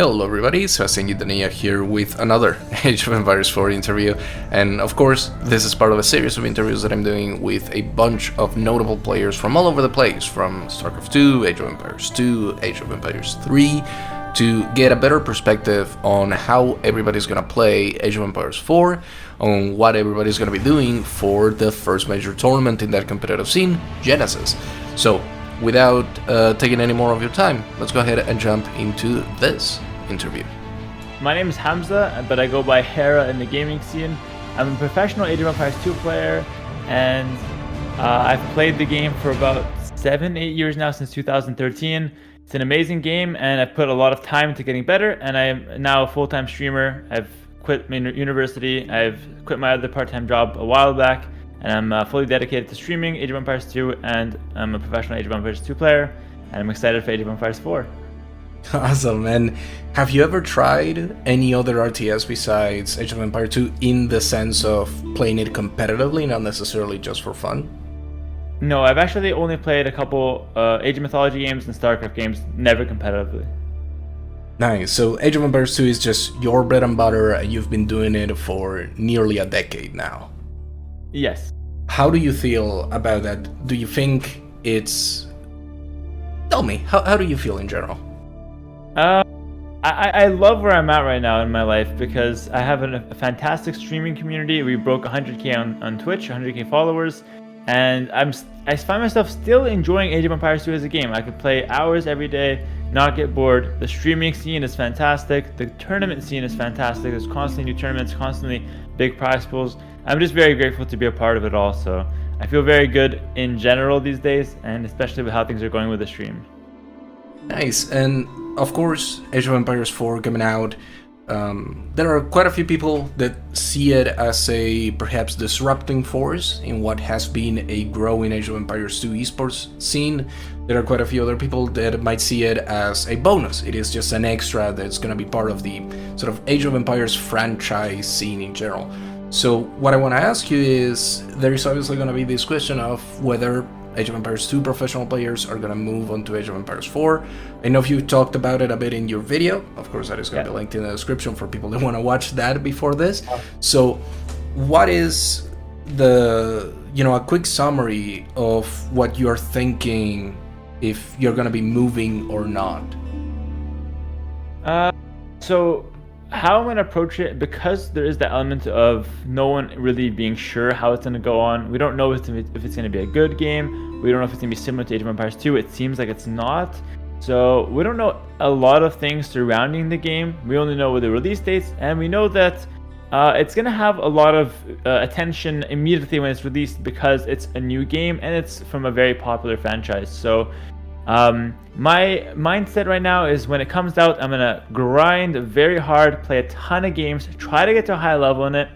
Hello everybody, Sebastian Dania here with another Age of Empires 4 interview, and of course this is part of a series of interviews that I'm doing with a bunch of notable players from all over the place, from StarCraft 2, Age of Empires 2, Age of Empires 3, to get a better perspective on how everybody's gonna play Age of Empires 4, on what everybody's gonna be doing for the first major tournament in that competitive scene, Genesis. So, without taking any more of your time, let's go ahead and jump into this interview. My name is Hamzah, but I go by Hera in the gaming scene. I'm a professional Age of Empires 2 player, and I've played the game for about 7-8 years now, since 2013. It's an amazing game, and I've put a lot of time into getting better, and I am now a full-time streamer. I've quit my university, I've quit my other part-time job a while back, and I'm fully dedicated to streaming Age of Empires 2, and I'm a professional Age of Empires 2 player, and I'm excited for Age of Empires 4. Awesome, and have you ever tried any other RTS besides Age of Empires 2 in the sense of playing it competitively, not necessarily just for fun? No, I've actually only played a couple Age of Mythology games and StarCraft games, never competitively. Nice, so Age of Empires 2 is just your bread and butter, and you've been doing it for nearly a decade now. Yes. How do you feel about that? Do you think it's... Tell me, how do you feel in general? I love where I'm at right now in my life, because I have a fantastic streaming community. We broke 100k on Twitch, 100k followers, and I find myself still enjoying Age of Empires 2 as a game. I could play hours every day, not get bored. The streaming scene is fantastic. The tournament scene is fantastic. There's constantly new tournaments, constantly big prize pools. I'm just very grateful to be a part of it all. So I feel very good in general these days, and especially with how things are going with the stream. Nice, and of course, Age of Empires 4 coming out, there are quite a few people that see it as a perhaps disrupting force in what has been a growing Age of Empires 2 esports scene. There are quite a few other people that might see it as a bonus. It is just an extra that's going to be part of the sort of Age of Empires franchise scene in general. So what I want to ask you is, there is obviously going to be this question of whether Age of Empires 2 professional players are going to move on to Age of Empires 4. I know if you talked about it a bit in your video. Of course, that is going to be linked in the description for people that want to watch that before this. So what is the, a quick summary of what you're thinking if you're going to be moving or not? So how I'm going to approach it, because there is the element of no one really being sure how it's going to go on. We don't know if it's going to be a good game. We don't know if it's going to be similar to Age of Empires 2. It seems like it's not. So we don't know a lot of things surrounding the game. We only know the release dates, and we know that it's going to have a lot of attention immediately when it's released, because it's a new game and it's from a very popular franchise. So my mindset right now is, when it comes out, I'm gonna grind very hard, play a ton of games, try to get to a high level in it,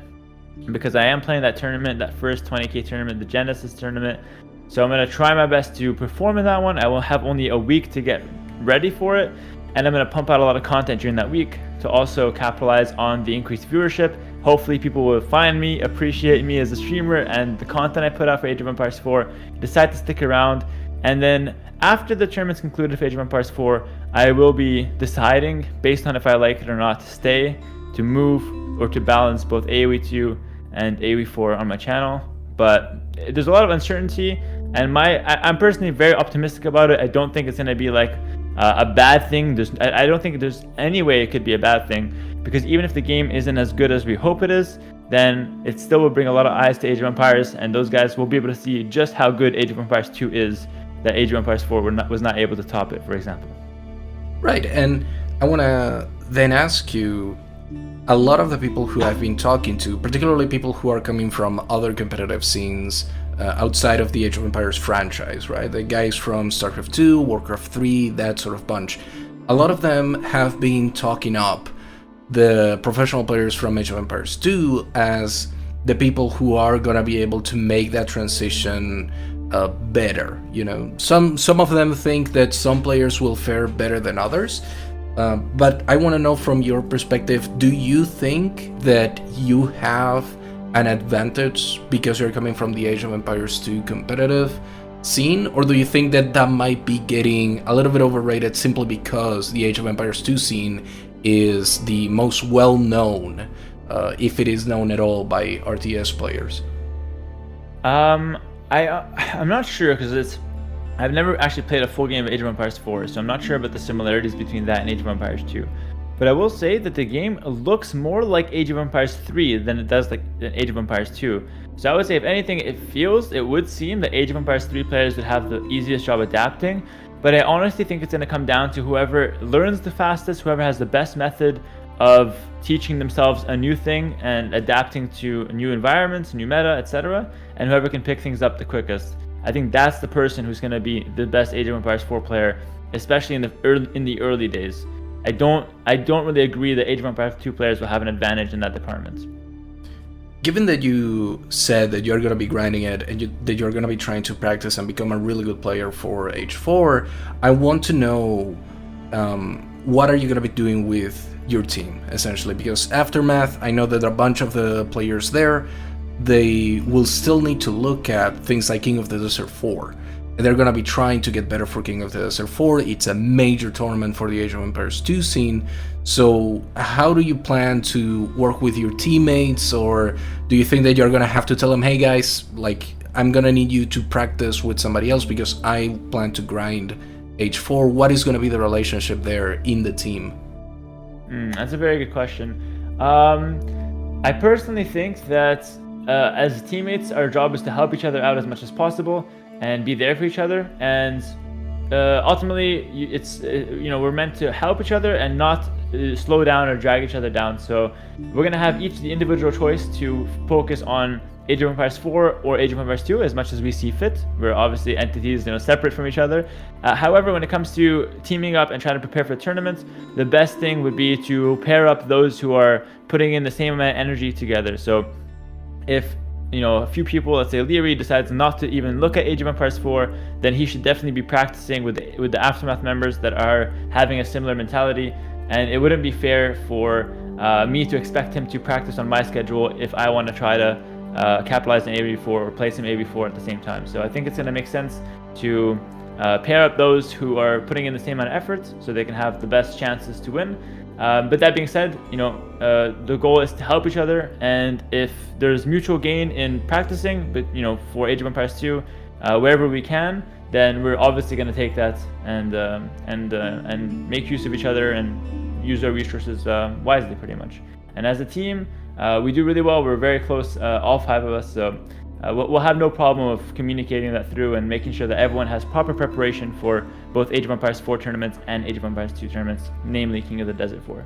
because I am playing that tournament, that first 20k tournament, the Genesis tournament. So I'm gonna try my best to perform in that one. I will have only a week to get ready for it, and I'm gonna pump out a lot of content during that week to also capitalize on the increased viewership. Hopefully people will find me, appreciate me as a streamer and the content I put out for Age of Empires 4, decide to stick around, and then after the tournament's concluded for Age of Empires 4, I will be deciding, based on if I like it or not, to stay, to move, or to balance both AoE 2 and AoE 4 on my channel. But there's a lot of uncertainty, and I'm personally very optimistic about it. I don't think it's going to be like a bad thing. I don't think there's any way it could be a bad thing, because even if the game isn't as good as we hope it is, then it still will bring a lot of eyes to Age of Empires, and those guys will be able to see just how good Age of Empires 2 is, that Age of Empires 4 was not able to top it, for example. Right, and I want to then ask you, a lot of the people who I've been talking to, particularly people who are coming from other competitive scenes outside of the Age of Empires franchise, right? The guys from StarCraft 2, Warcraft 3, that sort of bunch. A lot of them have been talking up the professional players from Age of Empires 2 as the people who are going to be able to make that transition better. Some of them think that some players will fare better than others, but I want to know from your perspective, do you think that you have an advantage because you're coming from the Age of Empires 2 competitive scene, or do you think that that might be getting a little bit overrated simply because the Age of Empires 2 scene is the most well-known, if it is known at all, by RTS players? I'm not sure because I've never actually played a full game of Age of Empires 4, so I'm not sure about the similarities between that and Age of Empires 2. But I will say that the game looks more like Age of Empires 3 than it does like Age of Empires 2. So I would say, if anything, it would seem that Age of Empires 3 players would have the easiest job adapting. But I honestly think it's going to come down to whoever learns the fastest, whoever has the best method of teaching themselves a new thing and adapting to new environments, new meta, etc., and whoever can pick things up the quickest. I think that's the person who's going to be the best Age of Empires 4 player, especially in the early days. I don't really agree that Age of Empires 2 players will have an advantage in that department. Given that you said that you're going to be grinding it and that you're going to be trying to practice and become a really good player for Age 4, I want to know what are you going to be doing with your team, essentially? Because Aftermath, I know that a bunch of the players there, they will still need to look at things like King of the Desert 4. And they're going to be trying to get better for King of the Desert 4. It's a major tournament for the Age of Empires 2 scene. So how do you plan to work with your teammates? Or do you think that you're going to have to tell them, hey guys, like, I'm going to need you to practice with somebody else because I plan to grind Age 4? What is going to be the relationship there in the team? That's a very good question. I personally think that as teammates, our job is to help each other out as much as possible and be there for each other, and ultimately we're meant to help each other and not slow down or drag each other down. So we're going to have each the individual choice to focus on Age of Empires 4 or Age of Empires 2 as much as we see fit. We're obviously entities, separate from each other. However, when it comes to teaming up and trying to prepare for the tournament, the best thing would be to pair up those who are putting in the same amount of energy together. So if a few people, let's say Leary, decides not to even look at Age of Empires 4, then he should definitely be practicing with the Aftermath members that are having a similar mentality. And it wouldn't be fair for me to expect him to practice on my schedule if I want to try to capitalize on AV4 or play some AV4 at the same time. So I think it's going to make sense to pair up those who are putting in the same amount of effort so they can have the best chances to win. But that being said, the goal is to help each other, and if there's mutual gain in practicing, but for Age of Empires 2, wherever we can, then we're obviously going to take that and make use of each other and use our resources wisely, pretty much. And as a team, we do really well. We're very close, all 5 of us. So we'll have no problem of communicating that through and making sure that everyone has proper preparation for both Age of Empires 4 tournaments and Age of Empires 2 tournaments, namely King of the Desert 4.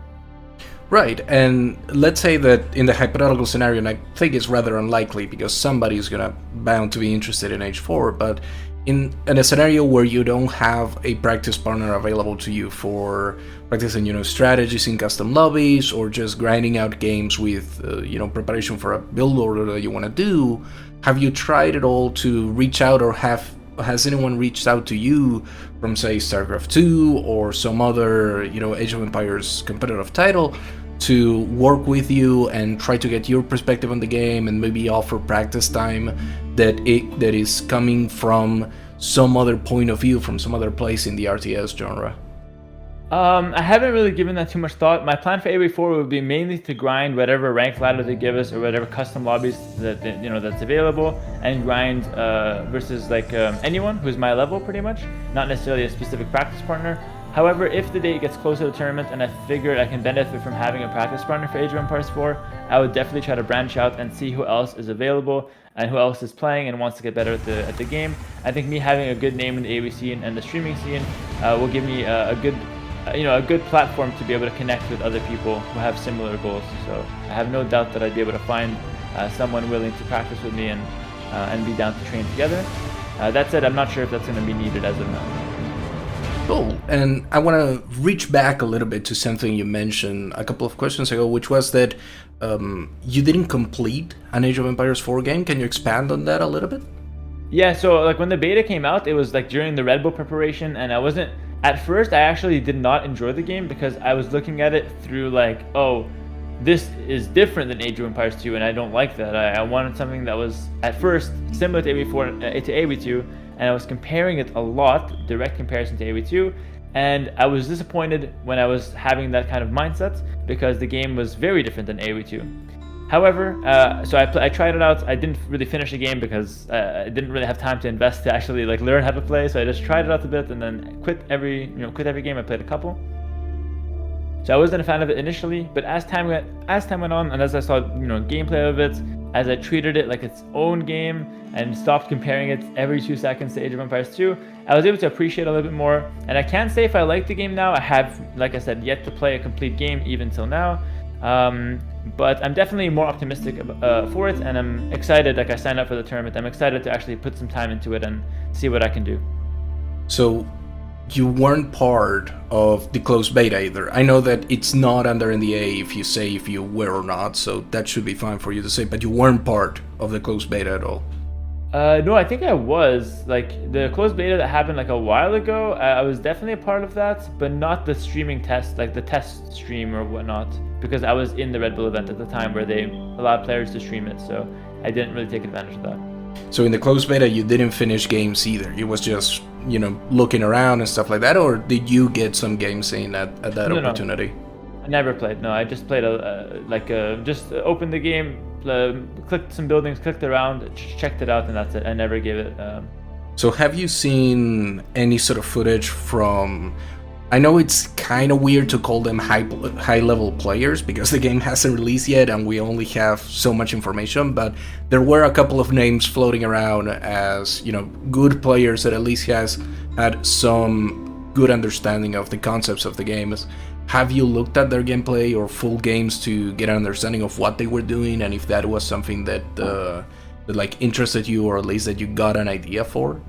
Right, and let's say that in the hypothetical scenario, and I think it's rather unlikely because somebody is bound to be interested in Age 4, but in a scenario where you don't have a practice partner available to you for practicing, strategies in custom lobbies or just grinding out games with, preparation for a build order that you want to do, have you tried at all to reach out, or has anyone reached out to you from, say, StarCraft 2 or some other, Age of Empires competitive title to work with you and try to get your perspective on the game and maybe offer practice time that is coming from some other point of view, from some other place in the RTS genre? I haven't really given that too much thought. My plan for AW4 would be mainly to grind whatever rank ladder they give us or whatever custom lobbies that that's available, and grind versus anyone who's my level, pretty much, not necessarily a specific practice partner. However, if the date gets closer to the tournament and I figure I can benefit from having a practice partner for Age of Empires 4, I would definitely try to branch out and see who else is available and who else is playing and wants to get better at the game. I think me having a good name in the AV scene and the streaming scene will give me a good platform to be able to connect with other people who have similar goals. So I have no doubt that I'd be able to find someone willing to practice with me and be down to train together. That said, I'm not sure if that's going to be needed as of now. Cool. And I want to reach back a little bit to something you mentioned a couple of questions ago, which was that you didn't complete an Age of Empires 4 game. Can you expand on that a little bit? Yeah, so when the beta came out, it was during the Red Bull preparation, and at first I actually did not enjoy the game because I was looking at it through this is different than Age of Empires 2, and I don't like that. I wanted something that was at first similar to AV4 to AV2, and I was comparing it a lot, direct comparison to AoE2, and I was disappointed when I was having that kind of mindset because the game was very different than AoE2. However, so I tried it out. I didn't really finish the game because I didn't really have time to invest to actually like learn how to play. So I just tried it out a bit and then quit every game. I played a couple. So I wasn't a fan of it initially, but as time went on, and as I saw gameplay of it, as I treated it like its own game and stopped comparing it every 2 seconds to Age of Empires 2, I was able to appreciate it a little bit more. And I can't say if I like the game now. I have, like I said, yet to play a complete game even till now. But I'm definitely more optimistic for it, and I'm excited. Like I signed up for the tournament. I'm excited to actually put some time into it and see what I can do. So you weren't part of the closed beta either. I know that it's not under NDA if you say if you were or not, so that should be fine for you to say, but you weren't part of the closed beta at all. No, I think I was. Like the closed beta that happened like a while ago, I was definitely a part of that, but not the streaming test, like the test stream or whatnot, because I was in the Red Bull event at the time where they allowed players to stream it, so I didn't really take advantage of that. So in the closed beta, you didn't finish games either. It was just, looking around and stuff like that, or did you get some games in at that opportunity? No. I never played. No, I just played just opened the game, clicked some buildings, clicked around, checked it out, and that's it. I never gave it. So have you seen any sort of footage from? I know it's kind of weird to call them high level players because the game hasn't released yet and we only have so much information, but there were a couple of names floating around as, good players that at least has had some good understanding of the concepts of the games. Have you looked at their gameplay or full games to get an understanding of what they were doing, and if that was something that interested you, or at least that you got an idea for?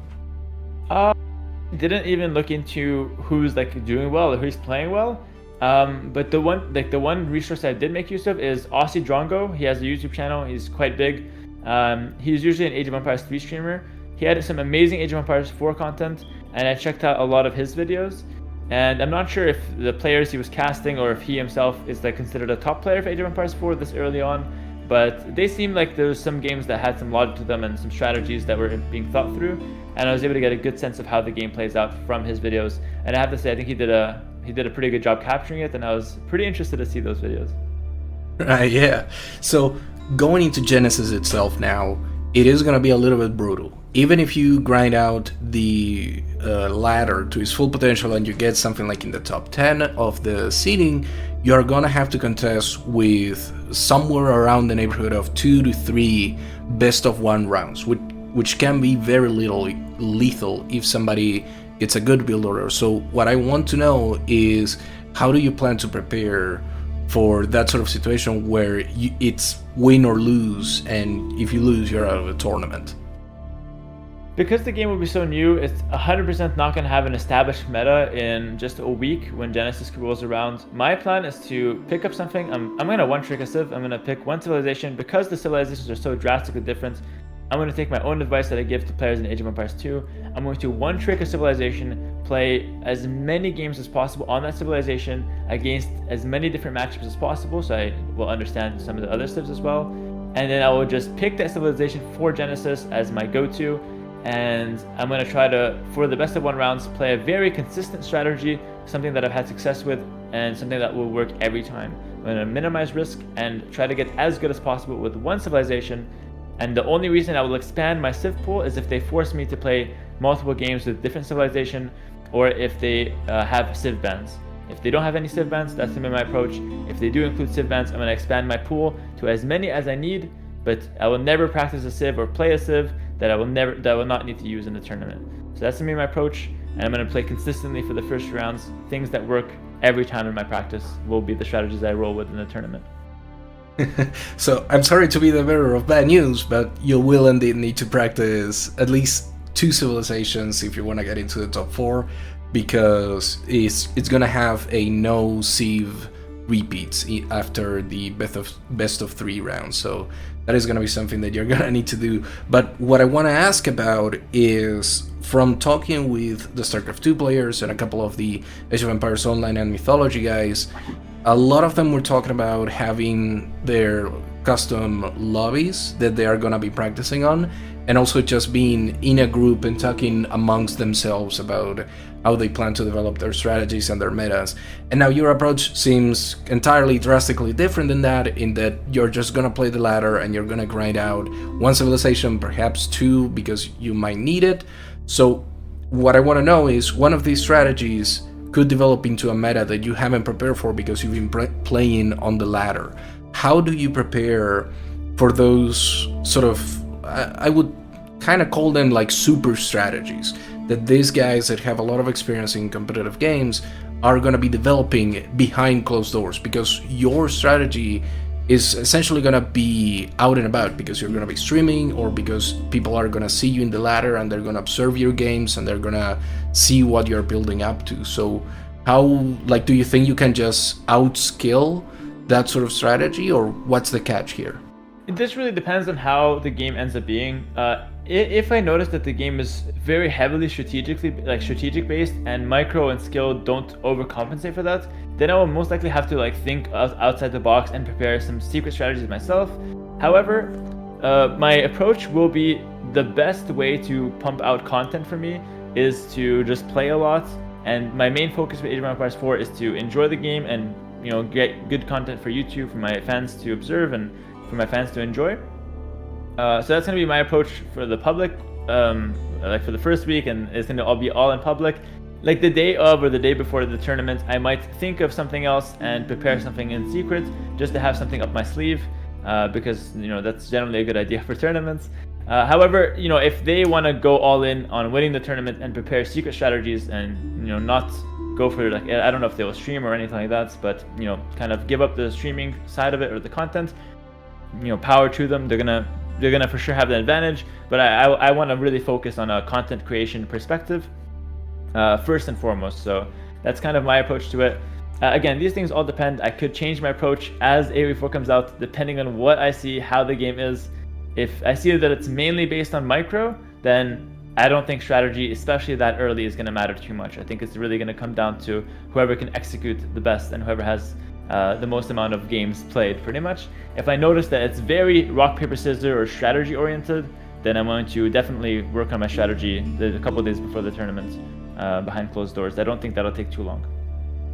Didn't even look into who's doing well or who's playing well. But the one resource I did make use of is Aussie Drongo. He has a YouTube channel. He's quite big. He's usually an Age of Empires 3 streamer. He had some amazing Age of Empires 4 content, and I checked out a lot of his videos. And I'm not sure if the players he was casting or if he himself is considered a top player for Age of Empires 4 this early on. But they seemed like there was some games that had some logic to them and some strategies that were being thought through, and I was able to get a good sense of how the game plays out from his videos. And I have to say, I think he did a pretty good job capturing it, and I was pretty interested to see those videos. Yeah. So going into Genesis itself now, it is going to be a little bit brutal. Even if you grind out the ladder to its full potential and you get something like in the top 10 of the seeding, you're going to have to contest with somewhere around the neighborhood of 2 to 3 best of 1 rounds, which can be very lethal if somebody gets a good build order. So what I want to know is, how do you plan to prepare for that sort of situation where it's win or lose, and if you lose, you're out of the tournament? Because the game will be so new, it's 100% not going to have an established meta in just a week when Genesis rolls around. My plan is to pick up something. I'm going to one-trick a civ. I'm going to pick one civilization. Because the civilizations are so drastically different, I'm going to take my own advice that I give to players in Age of Empires 2. I'm going to one-trick a civilization, play as many games as possible on that civilization against as many different matchups as possible, so I will understand some of the other civs as well. And then I will just pick that civilization for Genesis as my go-to. And I'm going to try to, for the best of 1 rounds, play a very consistent strategy, something that I've had success with, and something that will work every time. I'm going to minimize risk and try to get as good as possible with one civilization. And the only reason I will expand my civ pool is if they force me to play multiple games with different civilization, or if they have civ bans. If they don't have any civ bans, that's going to be my approach. If they do include civ bans, I'm going to expand my pool to as many as I need, but I will never practice a civ or play a civ that I will not need to use in the tournament. So that's gonna be my approach, and I'm gonna play consistently for the first rounds. Things that work every time in my practice will be the strategies I roll with in the tournament. So I'm sorry to be the bearer of bad news, but you will indeed need to practice at least 2 civilizations if you want to get into the top 4, because it's gonna have a no civ repeats after the best of 3 rounds. So that is going to be something that you're going to need to do. But what I want to ask about is, from talking with the StarCraft 2 players and a couple of the Age of Empires Online and Mythology guys, a lot of them were talking about having their custom lobbies that they are going to be practicing on, and also just being in a group and talking amongst themselves about how they plan to develop their strategies and their metas. And now your approach seems entirely drastically different than that, in that you're just gonna play the ladder and you're gonna grind out one civilization, perhaps two, because you might need it. So what I want to know is, one of these strategies could develop into a meta that you haven't prepared for because you've been playing on the ladder. How do you prepare for those sort of, I would kind of call them like super strategies, that these guys that have a lot of experience in competitive games are going to be developing behind closed doors, because your strategy is essentially going to be out and about, because you're going to be streaming, or because people are going to see you in the ladder and they're going to observe your games and they're going to see what you're building up to. So how, like, do you think you can just outskill that sort of strategy, or what's the catch here? This really depends on how the game ends up being. If I notice that the game is very heavily strategic based, and micro and skill don't overcompensate for that, then I will most likely have to think outside the box and prepare some secret strategies myself. However, my approach will be, the best way to pump out content for me is to just play a lot, and my main focus with Age of Empires 4 is to enjoy the game and get good content for YouTube, for my fans to observe and for my fans to enjoy. So that's going to be my approach for the public, for the first week, and it's going to all be all in public. Like the day of or the day before the tournament, I might think of something else and prepare something in secret, just to have something up my sleeve, because that's generally a good idea for tournaments. However, if they want to go all in on winning the tournament and prepare secret strategies, and not go for I don't know if they will stream or anything like that, but kind of give up the streaming side of it or the content, power to them. They're gonna for sure have the advantage, but I want to really focus on a content creation perspective first and foremost. So that's kind of my approach to it. Again, these things all depend. I could change my approach as AoE4 comes out, depending on what I see, how the game is. If I see that it's mainly based on micro, then I don't think strategy, especially that early, is going to matter too much. I think it's really going to come down to whoever can execute the best and whoever has the most amount of games played, pretty much. If I notice that it's very rock, paper, scissors or strategy oriented, then I'm going to definitely work on my strategy a couple days before the tournament, behind closed doors. I don't think that'll take too long.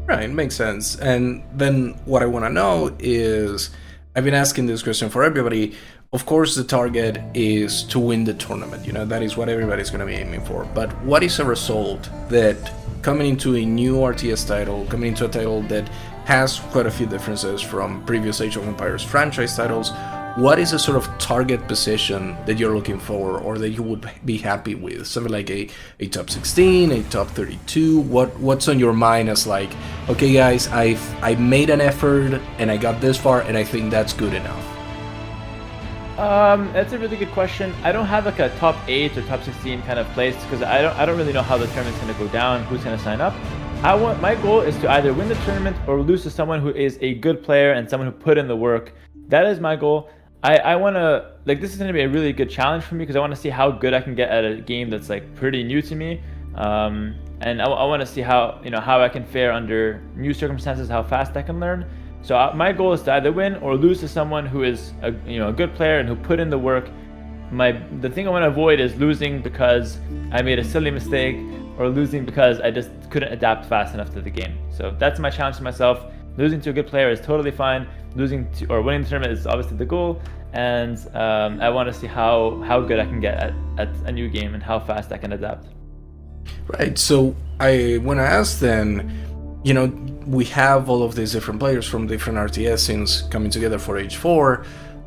Right, makes sense. And then what I want to know is, I've been asking this question for everybody. Of course, the target is to win the tournament. That is what everybody's going to be aiming for. But what is a result that, coming into a new RTS title, coming into a title that has quite a few differences from previous Age of Empires franchise titles, what is a sort of target position that you're looking for, or that you would be happy with? Something like a top 16, a top 32? What's on your mind as okay guys, I made an effort and I got this far and I think that's good enough? That's a really good question. I don't have a top 8 or top 16 kind of place, because I don't really know how the tournament's going to go down, who's going to sign up. My goal is to either win the tournament or lose to someone who is a good player and someone who put in the work. That is my goal. I want to, this is going to be a really good challenge for me, because I want to see how good I can get at a game that's pretty new to me. And I want to see how I can fare under new circumstances, how fast I can learn. So my goal is to either win or lose to someone who is a good player and who put in the work. The thing I want to avoid is losing because I made a silly mistake, or losing because I just couldn't adapt fast enough to the game. So that's my challenge to myself. Losing to a good player is totally fine. Losing to or winning the tournament is obviously the goal, and I want to see how good I can get at a new game and how fast I can adapt. Right. So I want to ask then, we have all of these different players from different RTS scenes coming together for H4.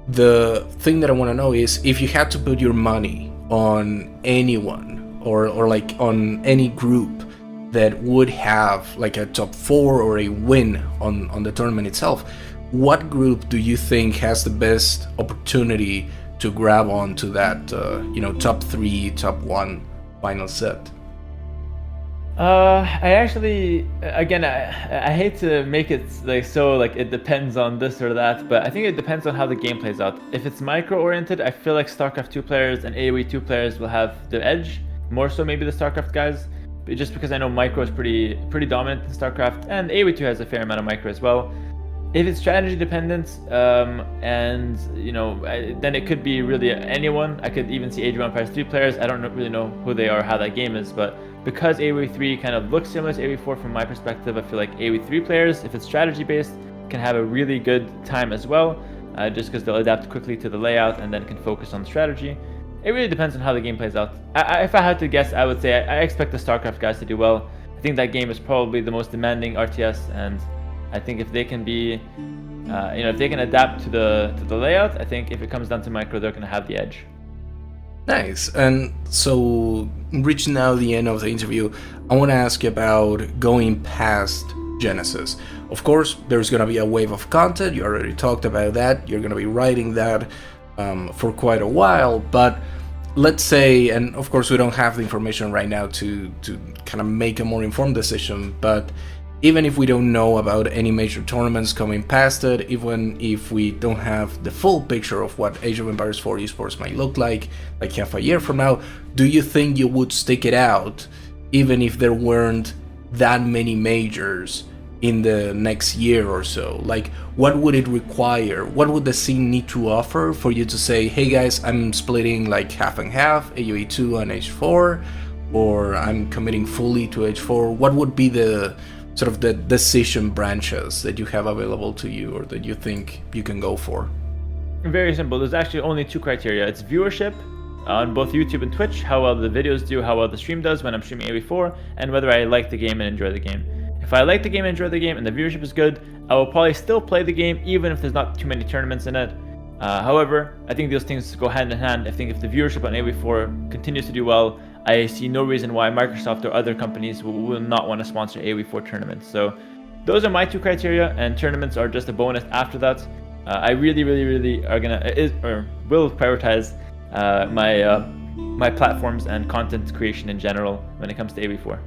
The thing that I want to know is, if you had to put your money on anyone, or on any group that would have a top 4 or a win on the tournament itself, what group do you think has the best opportunity to grab onto that top 3, top 1 final set? I actually, again, I hate to make it it depends on this or that, but I think it depends on how the game plays out. If it's micro oriented, I feel like StarCraft 2 players and AoE 2 players will have the edge, more so maybe the StarCraft guys, just because I know micro is pretty dominant in StarCraft, and AoE 2 has a fair amount of micro as well. If it's strategy dependent, and then it could be really anyone. I could even see Age of Empires 3 players. I don't really know who they are, how that game is, but because AoE3 kind of looks similar to AoE4 from my perspective, I feel like AoE3 players, if it's strategy based, can have a really good time as well, just because they'll adapt quickly to the layout and then can focus on strategy. It really depends on how the game plays out. If I had to guess, I would say I expect the StarCraft guys to do well. I think that game is probably the most demanding RTS, and I think if they can be, if they can adapt to the layout, I think if it comes down to micro, they're going to have the edge. Nice. And so, reaching now the end of the interview, I want to ask you about going past Genesis. Of course, there's going to be a wave of content. You already talked about that. You're going to be writing that for quite a while. But let's say, and of course, we don't have the information right now to kind of make a more informed decision, but even if we don't know about any major tournaments coming past it, even if we don't have the full picture of what Age of Empires 4 Esports might look like half a year from now, do you think you would stick it out even if there weren't that many majors in the next year or so? Like, what would it require? What would the scene need to offer for you to say, hey guys, I'm splitting like half and half, AoE2 and H4, or I'm committing fully to H4? What would be the sort of the decision branches that you have available to you, or that you think you can go for? Very simple. There's actually only two criteria. It's viewership on both YouTube and Twitch, how well the videos do, how well the stream does when I'm streaming AoE4, and whether I like the game and enjoy the game. If I like the game and enjoy the game and the viewership is good, I will probably still play the game even if there's not too many tournaments in it. However, I think those things go hand in hand. I think if the viewership on AoE4 continues to do well, I see no reason why Microsoft or other companies will not want to sponsor AoE4 tournaments. So those are my two criteria, and tournaments are just a bonus after that. I really will prioritize my platforms and content creation in general when it comes to AoE4.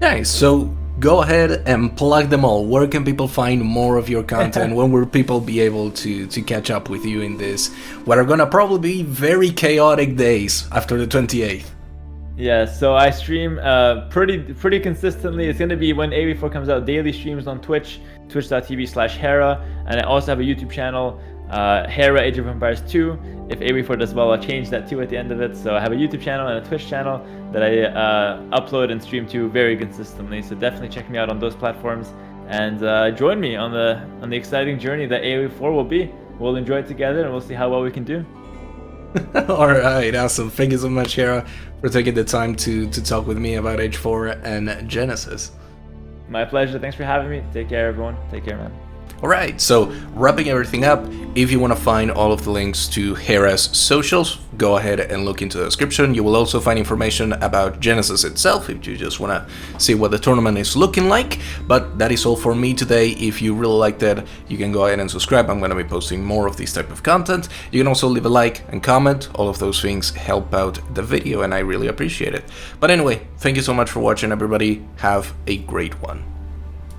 Nice. So go ahead and plug them all. Where can people find more of your content? When will people be able to catch up with you in this, what are gonna probably be very chaotic days after the 28th? Yeah, so I stream pretty consistently. It's gonna be when AoE4 comes out, daily streams on Twitch, twitch.tv/Hera, and I also have a YouTube channel, Hera Age of Empires 2. If AoE4 does well, I'll change that too at the end of it. So I have a YouTube channel and a Twitch channel that I upload and stream to very consistently. So definitely check me out on those platforms, and join me on the exciting journey that AoE4 will be. We'll enjoy it together, and we'll see how well we can do. All right, awesome. Thank you so much, Hera, for taking the time to talk with me about H4 and Genesis. My pleasure. Thanks for having me. Take care, everyone. Take care, man. Alright, so wrapping everything up, if you want to find all of the links to Hera's socials, go ahead and look into the description. You will also find information about Genesis itself if you just want to see what the tournament is looking like. But that is all for me today. If you really liked it, you can go ahead and subscribe. I'm going to be posting more of this type of content. You can also leave a like and comment. All of those things help out the video, and I really appreciate it. But anyway, thank you so much for watching, everybody. Have a great one.